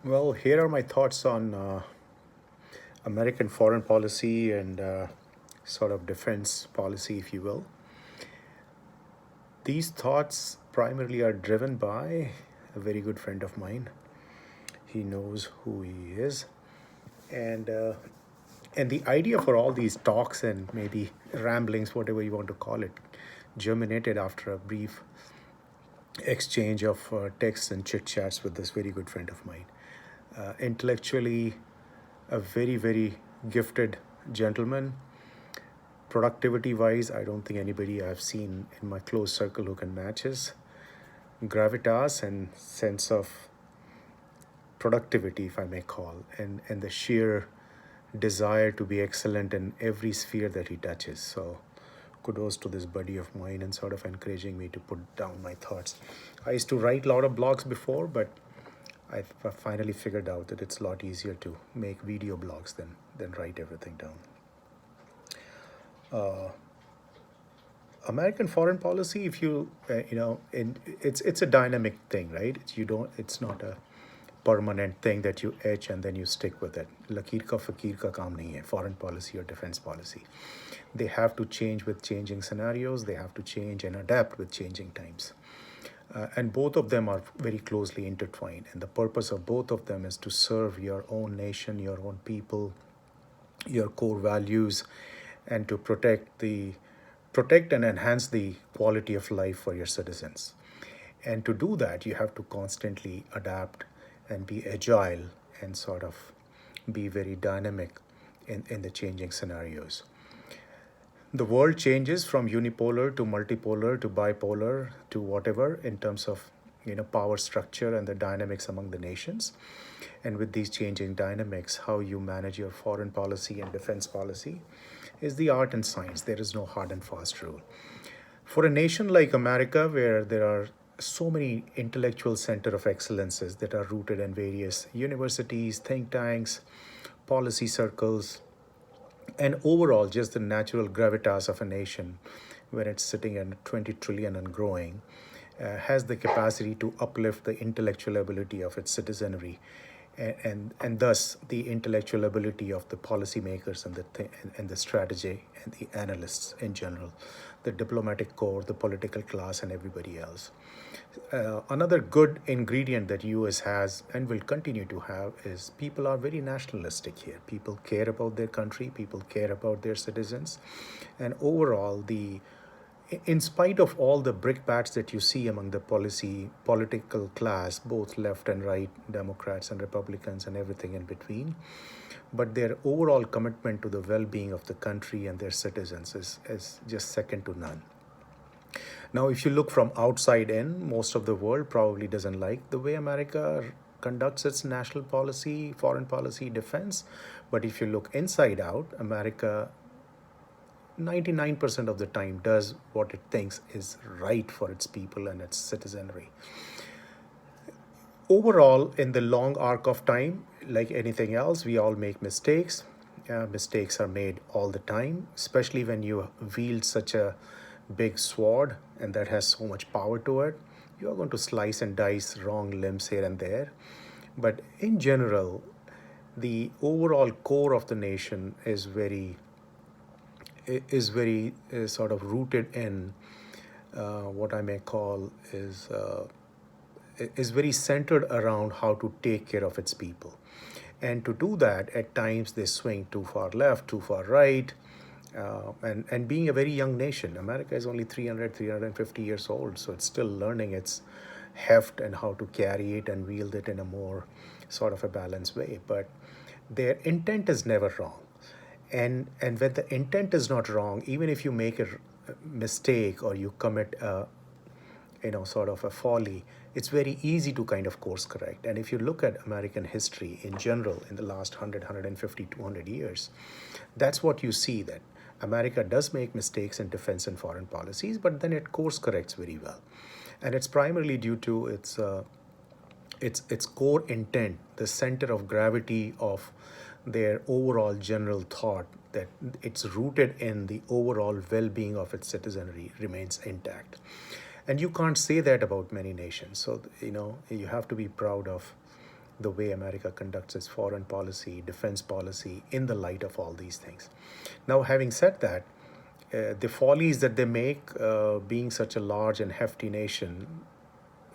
Well, here are my thoughts on American foreign policy and sort of defense policy, if you will. These thoughts primarily are driven by a very good friend of mine. He knows who he is, and uh, and the idea for all these talks and maybe ramblings, whatever you want to call it, germinated after a brief exchange of texts and chit chats with this very good friend of mine. Intellectually, a very, very gifted gentleman. Productivity wise, I don't think anybody I've seen in my close circle who can match his gravitas and sense of productivity, if I may call, and the sheer desire to be excellent in every sphere that he touches. So, kudos to this buddy of mine and sort of encouraging me to put down my thoughts. I used to write a lot of blogs before, but I've finally figured out that it's a lot easier to make video blogs than write everything down. American foreign policy, if you it's a dynamic thing, right? It's not a permanent thing that you etch and then you stick with it. Lakir ka fakir ka kaam nahi hai, foreign policy or defense policy. They have to change with changing scenarios. They have to change and adapt with changing times. And both of them are very closely intertwined. And the purpose of both of them is to serve your own nation, your own people, your core values, and to protect and enhance the quality of life for your citizens. And to do that, you have to constantly adapt and be agile and sort of be very dynamic in the changing scenarios. The world changes from unipolar to multipolar to bipolar to whatever in terms of power structure and the dynamics among the nations. And with these changing dynamics, how you manage your foreign policy and defense policy is the art and science. There is no hard and fast rule. For a nation like America, where there are so many intellectual center of excellences that are rooted in various universities, think tanks, policy circles, and overall just the natural gravitas of a nation when it's sitting at 20 trillion and growing, has the capacity to uplift the intellectual ability of its citizenry, and thus the intellectual ability of the policymakers and the strategy and the analysts in general, the diplomatic corps, the political class, and everybody else. Another good ingredient that US has and will continue to have is people are very nationalistic here. People care about their country, people care about their citizens, and overall the in spite of all the brickbats that you see among the political class, both left and right, Democrats and Republicans and everything in between, but their overall commitment to the well-being of the country and their citizens is just second to none. Now, if you look from outside in, most of the world probably doesn't like the way America conducts its national policy, foreign policy, defense. But if you look inside out, America 99% of the time does what it thinks is right for its people and its citizenry. Overall, in the long arc of time, like anything else, we all make mistakes. Mistakes are made all the time, especially when you wield such a big sword and that has so much power to it. You are going to slice and dice wrong limbs here and there. But in general, the overall core of the nation is very sort of rooted in what I may call is very centered around how to take care of its people. And to do that, at times they swing too far left, too far right. And being a very young nation, America is only 350 years old, so it's still learning its heft and how to carry it and wield it in a more sort of a balanced way. But their intent is never wrong. And when the intent is not wrong, even if you make a mistake or you commit sort of a folly, it's very easy to kind of course correct. And if you look at American history in general in the last 100, 200 years, that's what you see, that America does make mistakes in defense and foreign policies, but then it course corrects very well. And it's primarily due to its core intent, the center of gravity of their overall general thought, that it's rooted in the overall well-being of its citizenry remains intact. And you can't say that about many nations. So you have to be proud of the way America conducts its foreign policy, defense policy, in the light of all these things. Now, having said that, the follies that they make, being such a large and hefty nation,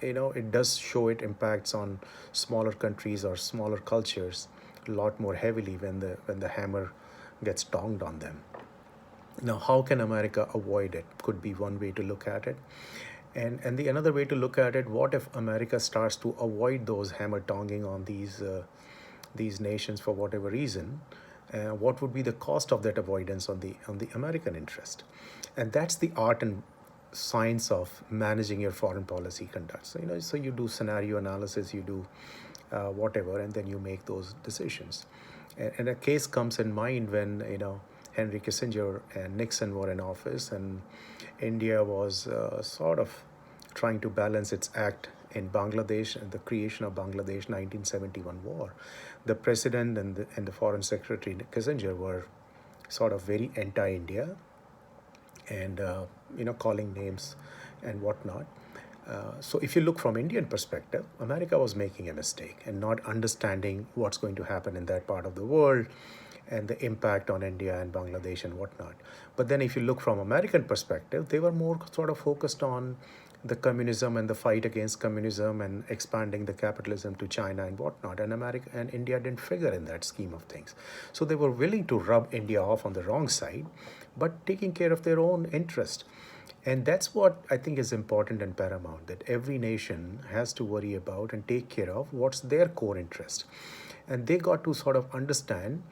it does show it impacts on smaller countries or smaller cultures a lot more heavily when the hammer gets tonged on them. Now, how can America avoid it? Could be one way to look at it. And the another way to look at it, what if America starts to avoid those hammer tonging on these nations for whatever reason? What would be the cost of that avoidance on the American interest? And that's the art and science of managing your foreign policy conduct. So you do scenario analysis, you do whatever, and then you make those decisions. And a case comes in mind when Henry Kissinger and Nixon were in office, and India was sort of trying to balance its act in Bangladesh and the creation of Bangladesh 1971 war. The president and the foreign secretary Kissinger were sort of very anti-India and calling names and whatnot. So if you look from Indian perspective, America was making a mistake and not understanding what's going to happen in that part of the world and the impact on India and Bangladesh and whatnot. But then if you look from American perspective, they were more sort of focused on the communism and the fight against communism and expanding the capitalism to China and whatnot. And America and India didn't figure in that scheme of things. So they were willing to rub India off on the wrong side, but taking care of their own interest. And that's what I think is important and paramount, that every nation has to worry about and take care of what's their core interest. And they got to sort of understand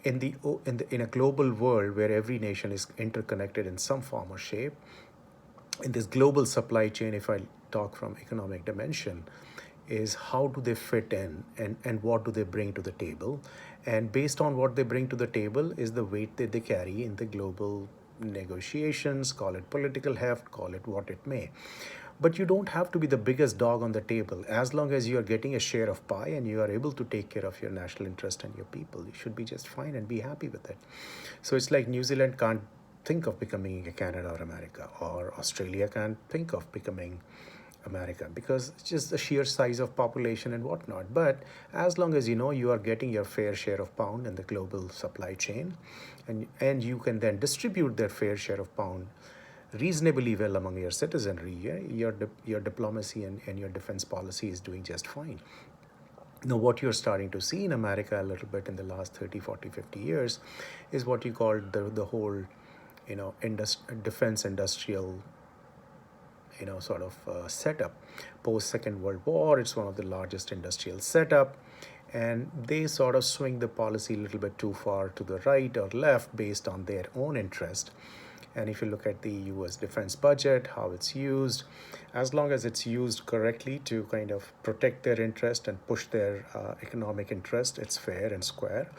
in a global world where every nation is interconnected in some form or shape, in this global supply chain, if I talk from economic dimension, is how do they fit in and what do they bring to the table? And based on what they bring to the table is the weight that they carry in the global negotiations, call it political heft, call it what it may. But you don't have to be the biggest dog on the table. As long as you are getting a share of pie and you are able to take care of your national interest and your people, you should be just fine and be happy with it. So it's like New Zealand can't think of becoming a Canada or America, or Australia can't think of becoming America, because it's just the sheer size of population and whatnot. But as long as you are getting your fair share of pound in the global supply chain, and you can then distribute that fair share of pound reasonably well among your citizenry, your diplomacy and your defense policy is doing just fine. Now, what you're starting to see in America a little bit in the last 30, 40, 50 years is what you call the whole, defense industrial, sort of setup. Post Second World War, it's one of the largest industrial setup. And they sort of swing the policy a little bit too far to the right or left based on their own interest. And if you look at the US defense budget, how it's used, as long as it's used correctly to kind of protect their interest and push their economic interest, it's fair and square.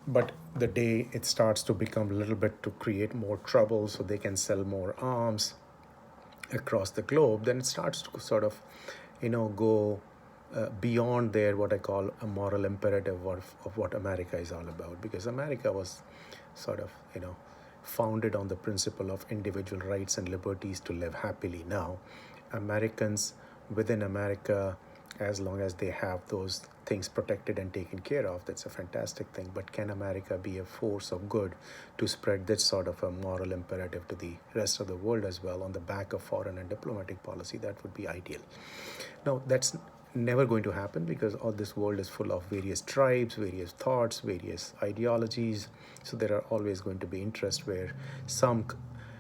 But the day it starts to become a little bit to create more trouble so they can sell more arms across the globe, then it starts to sort of, go beyond their what I call a moral imperative of what America is all about. Because America was sort of, founded on the principle of individual rights and liberties to live happily. Now, Americans within America, as long as they have those things protected and taken care of, that's a fantastic thing. But can America be a force of good to spread this sort of a moral imperative to the rest of the world as well on the back of foreign and diplomatic policy? That would be ideal. Now, that's never going to happen because all this world is full of various tribes, various thoughts, various ideologies. So there are always going to be interests where some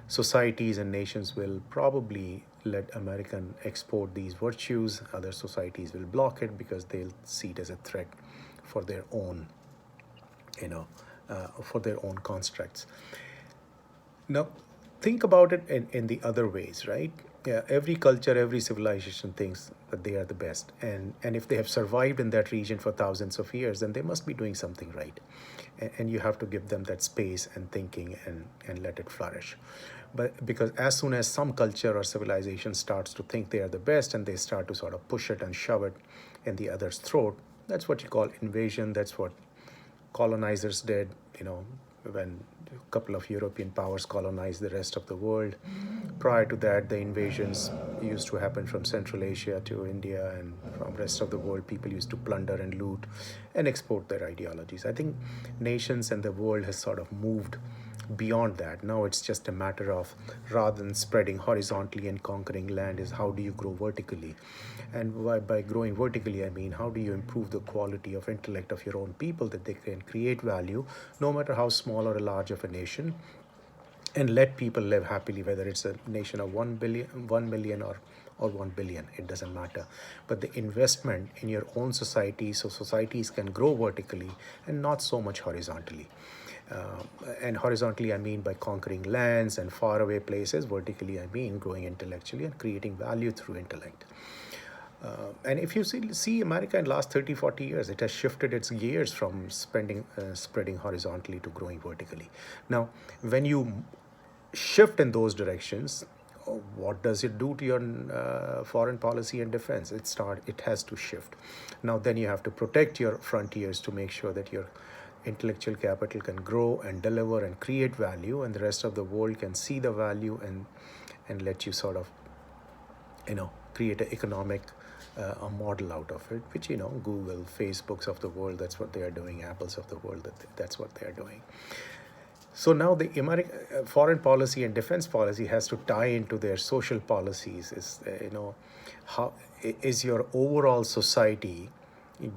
societies and nations will probably let American export these virtues. Other societies will block it because they'll see it as a threat for their own, for their own constructs. Now, think about it in the other ways, right? Yeah, every culture, every civilization thinks that they are the best. And if they have survived in that region for thousands of years, then they must be doing something right. And you have to give them that space and thinking and let it flourish. But because as soon as some culture or civilization starts to think they are the best and they start to sort of push it and shove it in the other's throat, that's what you call invasion. That's what colonizers did, when a couple of European powers colonized the rest of the world. Prior to that, the invasions used to happen from Central Asia to India, and from rest of the world, people used to plunder and loot and export their ideologies. I think nations and the world has sort of moved beyond that. Now it's just a matter of, rather than spreading horizontally and conquering land, is how do you grow vertically? And by growing vertically, I mean how do you improve the quality of intellect of your own people, that they can create value no matter how small or large of a nation, and let people live happily, whether it's a nation of 1 billion, 1 million, or 1 billion, it doesn't matter. But the investment in your own society, so societies can grow vertically and not so much horizontally. And horizontally, I mean by conquering lands and faraway places. Vertically, I mean growing intellectually and creating value through intellect. And if you see America in the last 30, 40 years, it has shifted its gears from spreading horizontally to growing vertically. Now, when you shift in those directions, what does it do to your foreign policy and defense? It has to shift. Now, then you have to protect your frontiers to make sure that your intellectual capital can grow and deliver and create value, and the rest of the world can see the value and let you sort of create an economic a model out of it, which Google, Facebooks of the world, that's what they are doing. Apples of the world, that's what they are doing. So now the American foreign policy and defense policy has to tie into their social policies. How is your overall society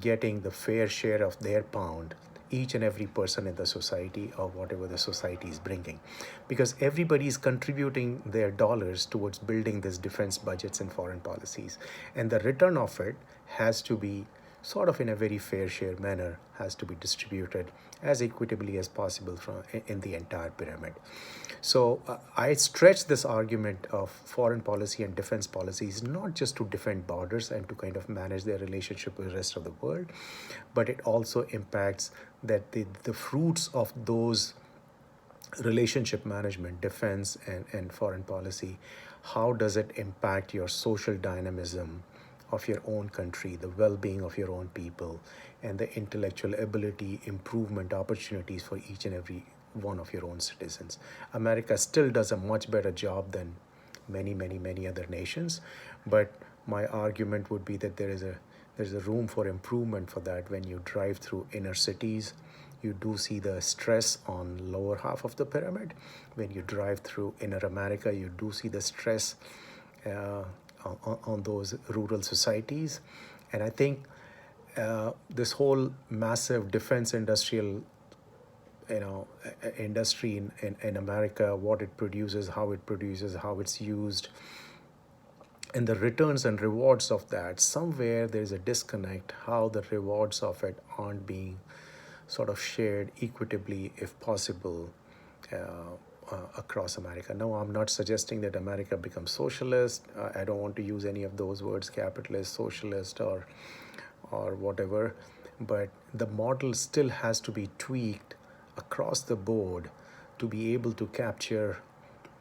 getting the fair share of their pound, each and every person in the society, or whatever the society is bringing, because everybody is contributing their dollars towards building these defense budgets and foreign policies, and the return of it has to be sort of in a very fair share manner, has to be distributed as equitably as possible in the entire pyramid. So I stretch this argument of foreign policy and defense policies not just to defend borders and to kind of manage their relationship with the rest of the world, but it also impacts that the fruits of those relationship management, defense and foreign policy, how does it impact your social dynamism of your own country, the well-being of your own people, and the intellectual ability, improvement opportunities for each and every one of your own citizens. America still does a much better job than many other nations, but my argument would be that there's a room for improvement for that. When you drive through inner cities, you do see the stress on lower half of the pyramid. When you drive through inner America, you do see the stress on those rural societies. And I think this whole massive defense industrial industry in America, what it produces, how it's used, and the returns and rewards of that, somewhere there's a disconnect, how the rewards of it aren't being sort of shared equitably, if possible, across America. No, I'm not suggesting that America becomes socialist. I don't want to use any of those words, capitalist, socialist, or whatever. But the model still has to be tweaked across the board to be able to capture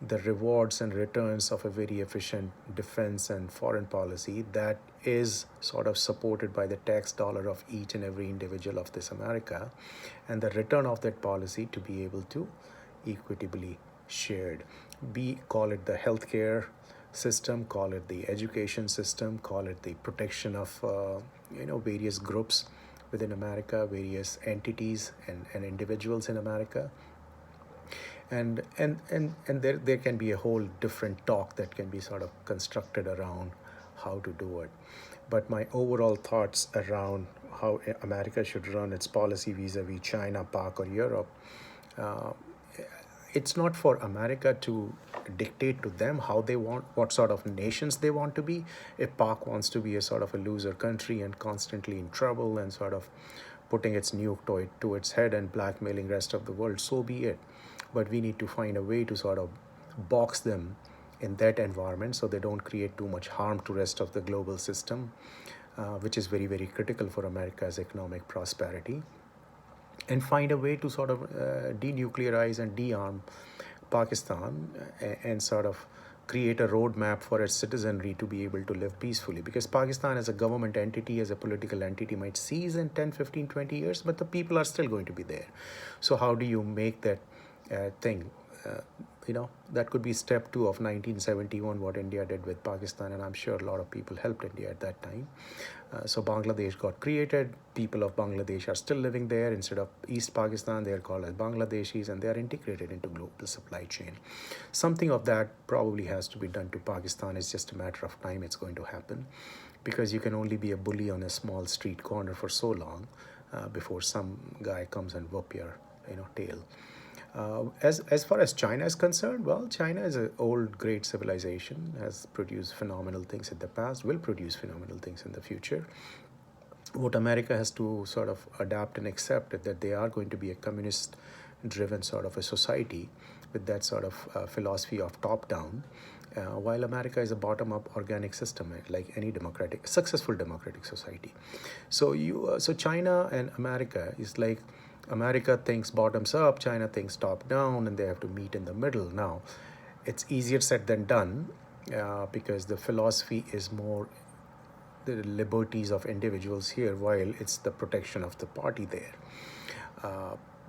the rewards and returns of a very efficient defense and foreign policy that is sort of supported by the tax dollar of each and every individual of this America, and the return of that policy to be able to equitably shared. Call it the healthcare system, call it the education system, call it the protection of various groups within America, various entities and individuals in America. And there can be a whole different talk that can be sort of constructed around how to do it. But my overall thoughts around how America should run its policy vis-a-vis China, Pak, or Europe, it's not for America to dictate to them how they want, what sort of nations they want to be. If Pak wants to be a sort of a loser country and constantly in trouble and sort of putting its nuke to its head and blackmailing rest of the world, so be it. But we need to find a way to sort of box them in that environment so they don't create too much harm to rest of the global system, which is very, very critical for America's economic prosperity. And find a way to sort of denuclearize and de-arm Pakistan and sort of create a roadmap for its citizenry to be able to live peacefully, because Pakistan as a government entity, as a political entity, might cease in 10, 15, 20 years, but the people are still going to be there. So how do you make that thing, that could be step two of 1971, what India did with Pakistan, and I'm sure a lot of people helped India at that time. So Bangladesh got created. People of Bangladesh are still living there. Instead of East Pakistan, they are called as Bangladeshis, and they are integrated into global supply chain. Something of that probably has to be done to Pakistan. It's just a matter of time it's going to happen, because you can only be a bully on a small street corner for so long before some guy comes and whoop your tail. As far as China is concerned, well, China is an old, great civilization, has produced phenomenal things in the past, will produce phenomenal things in the future. What America has to sort of adapt and accept is that they are going to be a communist-driven sort of a society with that sort of philosophy of top-down, while America is a bottom-up organic system, like any successful democratic society. So China and America is like, America thinks bottoms up, China thinks top down, and they have to meet in the middle. Now, it's easier said than done, because the philosophy is more the liberties of individuals here, while it's the protection of the party there.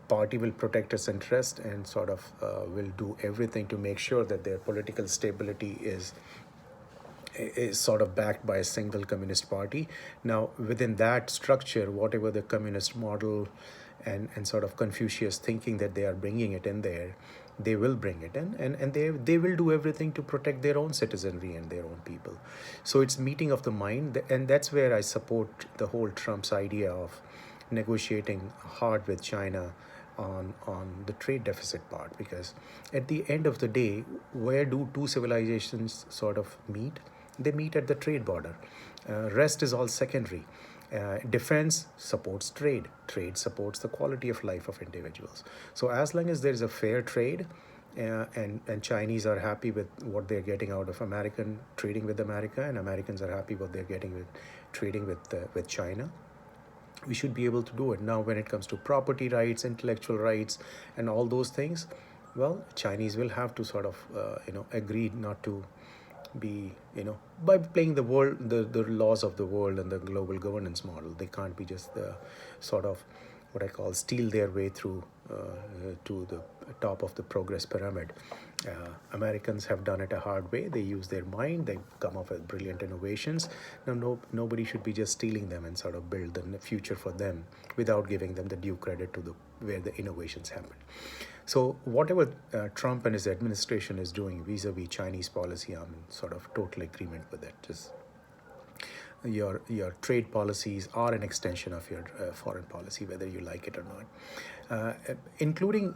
Party will protect its interest and sort of will do everything to make sure that their political stability is sort of backed by a single communist party. Now, within that structure, whatever the communist model and sort of Confucius thinking that they are bringing it in there, they will bring it in, and they will do everything to protect their own citizenry and their own people. So it's meeting of the mind, and that's where I support the whole Trump's idea of negotiating hard with China on the trade deficit part, because at the end of the day, where do two civilizations sort of meet? They meet at the trade border. Rest is all secondary. Defense supports trade. Trade supports the quality of life of individuals. So as long as there is a fair trade, and Chinese are happy with what they're getting out of American trading with America, and Americans are happy what they're getting with trading with China, we should be able to do it. Now, when it comes to property rights, intellectual rights, and all those things, well, Chinese will have to sort of agree not to be, by playing the laws of the world and the global governance model. They can't be just the sort of what I call steal their way through to the top of the progress pyramid. Americans have done it a hard way. They use their mind. They come up with brilliant innovations. Now, nobody should be just stealing them and sort of build the future for them without giving them the due credit to where the innovations happen. So whatever Trump and his administration is doing vis-a-vis Chinese policy, I'm in sort of total agreement with it. Just your trade policies are an extension of your foreign policy, whether you like it or not. Including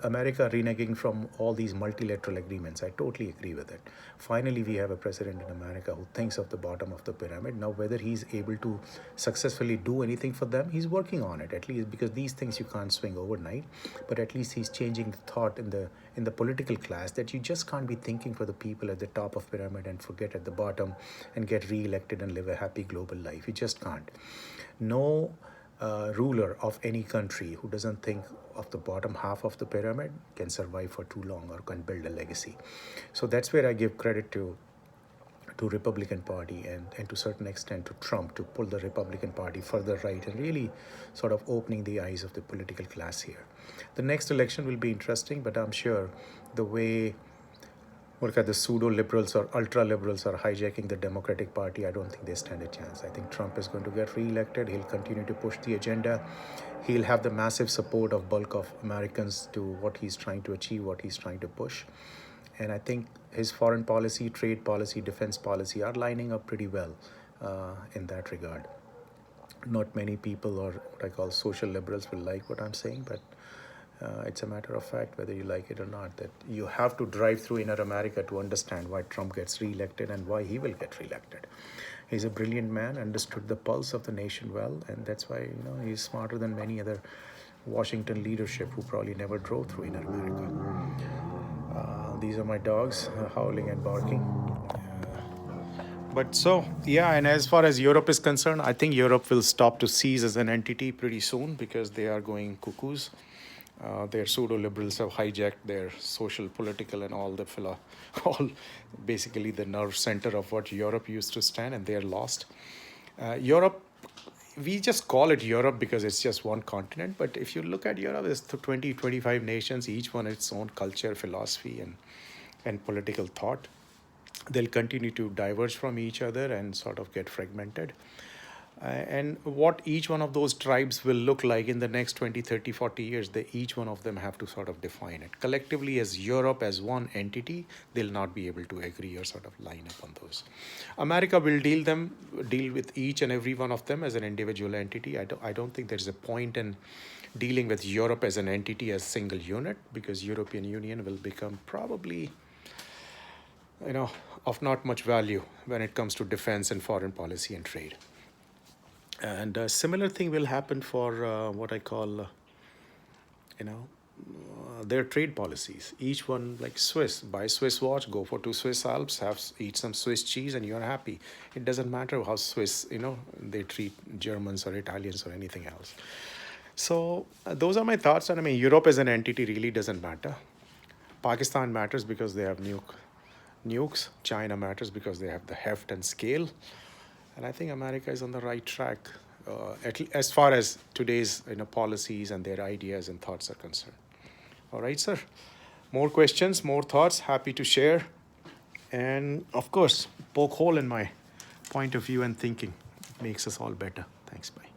America reneging from all these multilateral agreements. I totally agree with it. Finally, we have a president in America who thinks of the bottom of the pyramid. Now, whether he's able to successfully do anything for them, he's working on it, at least, because these things you can't swing overnight. But at least he's changing the thought in the political class, that you just can't be thinking for the people at the top of pyramid and forget at the bottom and get re-elected and live a happy global life. You just can't. No ruler of any country who doesn't think of the bottom half of the pyramid can survive for too long or can build a legacy. So that's where I give credit to Republican Party and to a certain extent to Trump, to pull the Republican Party further right and really sort of opening the eyes of the political class here. The next election will be interesting, but I'm sure the way look at the pseudo-liberals or ultra-liberals are hijacking the Democratic Party, I don't think they stand a chance. I think Trump is going to get re-elected. He'll continue to push the agenda. He'll have the massive support of bulk of Americans to what he's trying to achieve, what he's trying to push. And I think his foreign policy, trade policy, defense policy are lining up pretty well in that regard. Not many people, or what I call social liberals, will like what I'm saying, but it's a matter of fact, whether you like it or not, that you have to drive through inner America to understand why Trump gets re-elected and why he will get re-elected. He's a brilliant man, understood the pulse of the nation well, and that's why he's smarter than many other Washington leadership who probably never drove through inner America. These are my dogs howling and barking. But so, yeah, and as far as Europe is concerned, I think Europe will stop to seize as an entity pretty soon because they are going cuckoos. Their pseudo liberals have hijacked their social, political, and all all basically the nerve center of what Europe used to stand, and they're lost. Europe, we just call it Europe because it's just one continent. But if you look at Europe, there's 20, 25 nations, each one its own culture, philosophy, and political thought. They'll continue to diverge from each other and sort of get fragmented. And what each one of those tribes will look like in the next 20, 30, 40 years, each one of them have to sort of define it. Collectively, as Europe, as one entity, they'll not be able to agree or sort of line up on those. America will deal with each and every one of them as an individual entity. I don't think there's a point in dealing with Europe as an entity, as single unit, because European Union will become probably, of not much value when it comes to defense and foreign policy and trade. And a similar thing will happen for what I call, their trade policies. Each one, like Swiss, buy Swiss watch, go for 2 Swiss Alps, eat some Swiss cheese, and you're happy. It doesn't matter how Swiss, they treat Germans or Italians or anything else. So those are my thoughts. And I mean, Europe as an entity really doesn't matter. Pakistan matters because they have nukes. China matters because they have the heft and scale. And I think America is on the right track as far as today's policies and their ideas and thoughts are concerned. All right, sir. More questions, more thoughts, happy to share. And of course, poke hole in my point of view and thinking. It makes us all better. Thanks, bye.